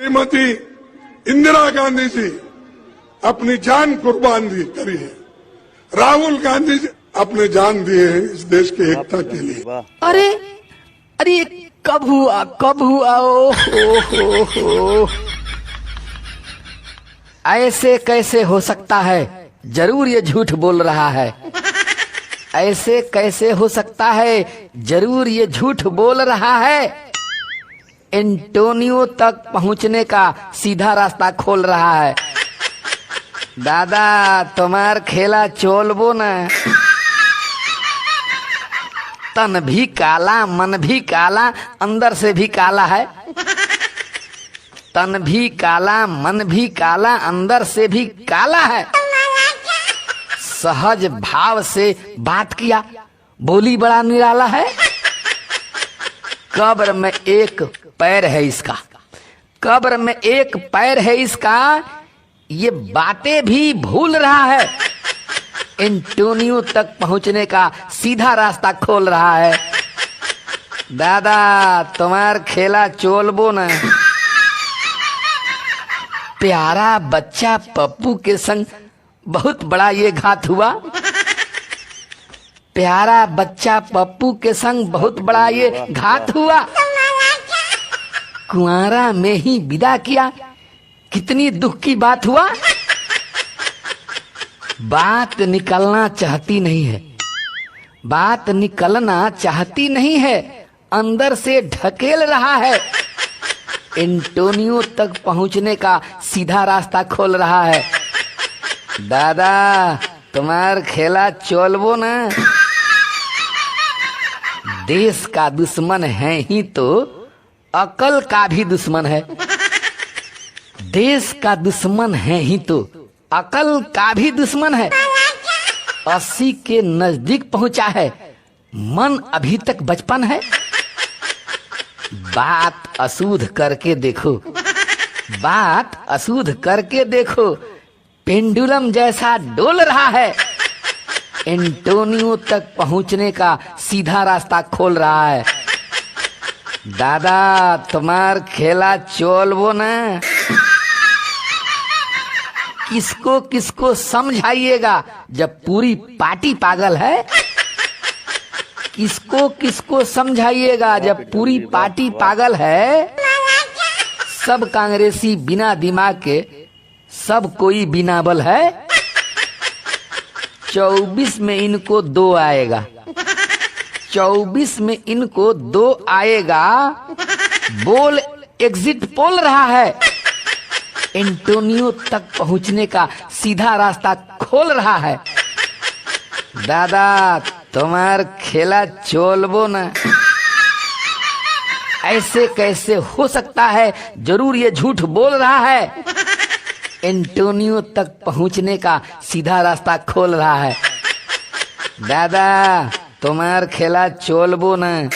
श्रीमती इंदिरा गांधी जी अपनी जान कुर्बान करी है, राहुल गांधी जी अपने जान दिए हैं इस देश की एकता के लिए। अरे अरे कब हुआ हो। ऐसे कैसे हो सकता है, जरूर ये झूठ बोल रहा है। ऐसे कैसे हो सकता है, जरूर ये झूठ बोल रहा है। एंटोनियो तक पहुंचने का सीधा रास्ता खोल रहा है। दादा तुम्हार खेला चोलबो न, तन भी काला मन भी काला, अंदर से भी काला है। तन भी काला मन भी काला, अंदर से भी काला है। सहज भाव से बात किया, बोली बड़ा निराला है। कब्र में एक पैर है इसका, कब्र में एक पैर है इसका, ये बातें भी भूल रहा है। एंटोनियो तक पहुंचने का सीधा रास्ता खोल रहा है। दादा तुम्हार खेला चोलबो न। प्यारा बच्चा पप्पू के संग बहुत बड़ा ये घात हुआ। प्यारा बच्चा पप्पू के संग बहुत बड़ा ये घात हुआ। कुंवारा में ही विदा किया, कितनी दुख की बात हुआ। बात निकलना चाहती नहीं है, बात निकलना चाहती नहीं है, अंदर से ढकेल रहा है। एंटोनियो तक पहुंचने का सीधा रास्ता खोल रहा है। दादा तुम्हार खेला चोलबो न। देश का दुश्मन है ही तो अकल का भी दुश्मन है। देश का दुश्मन है ही तो अकल का भी दुश्मन है। 80 के नजदीक पहुंचा है, मन अभी तक बचपन है। बात अशुद्ध करके देखो, बात अशुद्ध करके देखो, पेंडुलम जैसा डोल रहा है। एंटोनियो तक पहुंचने का सीधा रास्ता खोल रहा है। दादा तुम्हार खेला चोलबो न। किसको किसको समझाइएगा जब पूरी पार्टी पागल है। किसको किसको समझाइएगा जब पूरी पार्टी पागल है। सब कांग्रेसी बिना दिमाग के, सब कोई बिना बल है। 24 में इनको 2 आएगा, 24 में इनको 2 आएगा। बोल एग्जिट पोल रहा है। एंटोनियो तक पहुंचने का सीधा रास्ता खोल रहा है। दादा तुम्हार खेला चोलबो न। ऐसे कैसे हो सकता है, जरूर ये झूठ बोल रहा है। एंटोनियो तक पहुंचने का सीधा रास्ता खोल रहा है। दादा तुम्हार खेला चोलबो न।